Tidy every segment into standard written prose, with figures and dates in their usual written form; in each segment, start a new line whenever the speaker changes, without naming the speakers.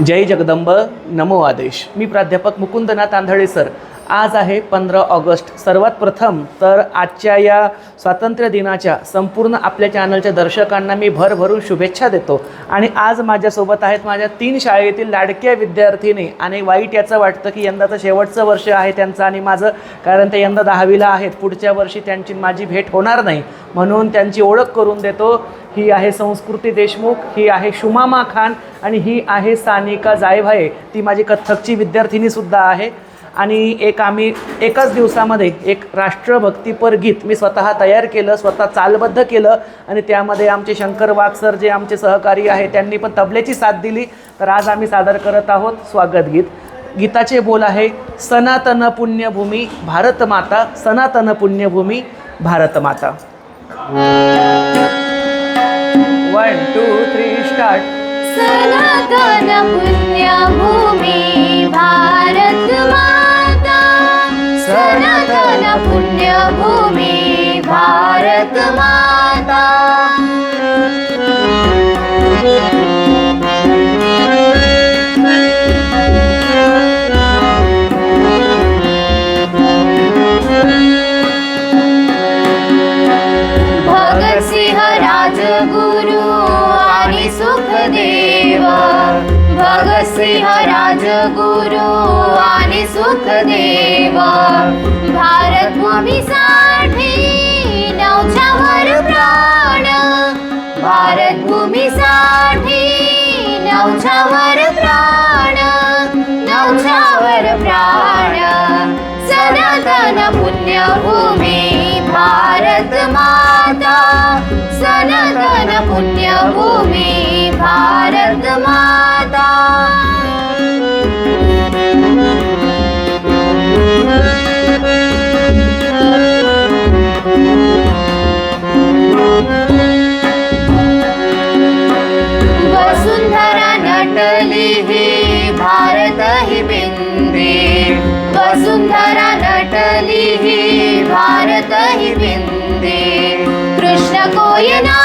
जय जगदंब नमो आदेश. मी प्राध्यापक मुकुंदनाथ आंधळे सर. आज आहे 15 ऑगस्ट. सर्वात प्रथम तर आजच्या या स्वातंत्र्य दिनाच्या संपूर्ण आपल्या चॅनलच्या दर्शकांना मी भरभरून शुभेच्छा देतो. आणि आज माझ्यासोबत आहेत माझ्या 3 शाळेतील लाडक्या विद्यार्थिनी. आणि वाईट याचं वाटतं की यंदाचं शेवटचं वर्ष आहे त्यांचं आणि माझं, कारण ते यंदा 10वीला आहेत. पुढच्या वर्षी त्यांची माझी भेट होणार नाही, म्हणून त्यांची ओळख करून देतो. ही आहे संस्कृती देशमुख, ही आहे शुमामा खान आणि ही आहे सानिका जायभाये. ती माझी कथ्थकची विद्यार्थिनीसुद्धा आहे. आणि आम्ही एकाच दिवसामध्ये एक राष्ट्रभक्तीपर गीत मी स्वतः तयार केलं, स्वतः चालबद्ध केलं. आणि त्यामध्ये आमचे शंकर वाघ सर जे आमचे सहकारी आहे त्यांनी पण तबल्याची साथ दिली. तर आज आम्ही सादर करत आहोत स्वागत गीत. गीताचे बोल आहे, सनातन पुण्यभूमी भारत माता, सनातन पुण्यभूमी भारत माता. 1 2 3 स्टार्ट.
सनातन पुण्यभूमी भारत माता, सनातन पुण्यभूमी भारत माता. भगतसिंह राजगुरु आणि सुखदेव, भगतसिंह राजगुरु आणि सुखदेव. भारत भूमीसाठी नवछावर प्राण, भारत भूमीसाठी नवछावर प्राण, नवछावर प्राण. सनातन पुण्यभूमी भारत माता, सनातन पुण्यभूमी भारत माता. वसुंधरा नटली ही भारत ही बिंदी, वसुंधरा नटली ही भारत ही बिंदी. कृष्ण कोयना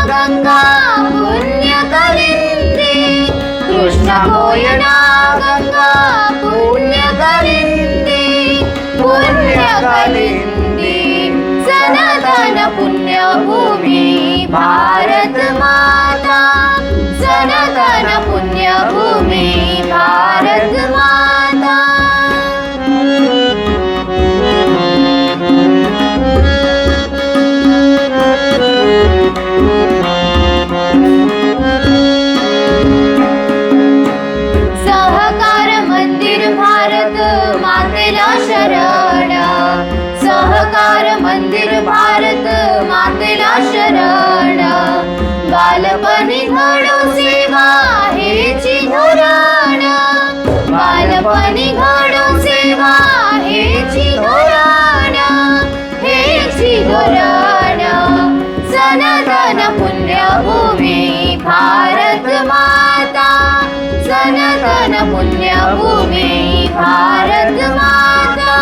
गंगा पुण्य कलिंदी, कृष्ण कोयना गंगा पुण्य कलिंदी, पुण्य कलिंदी. सनातन पुण्यभूमी भारत माता, सनातन पुण्यभूमी भारत माता. सहकार मंदिर भारत मातेला शरण, सहकार मंदिर भारत मातेला शरण. बालपणी घडो सेवा हेची धोरण, बालपणी घडो सेवा हेची धोरण, हेची धोरण. सनातन पुण्यभूमी भारत माता, सनातन पुण्यभूमी भारत माता.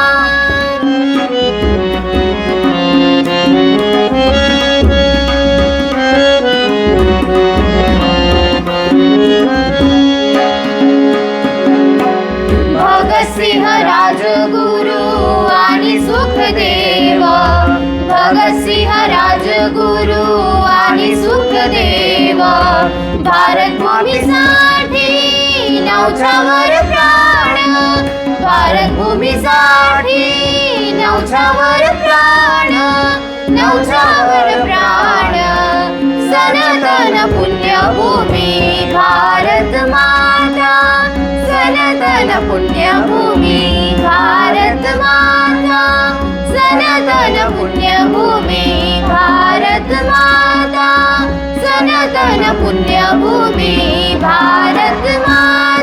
भगतसिंह राजगुरु आणि सुखदेव, भगतसिंह राजगुरु आणि सुखदेव. भारत भूमीसाठी नवछावर प्राण, भारत भूमीसाठी नवछावर प्राण, नवछावर प्राण. सनातन पुण्यभूमी भारत माता, सनातन पुण्यभूमी भारत माता, सनातन पुण्यभूमी भारत माता, सनातन पुण्यभूमी भारत माता.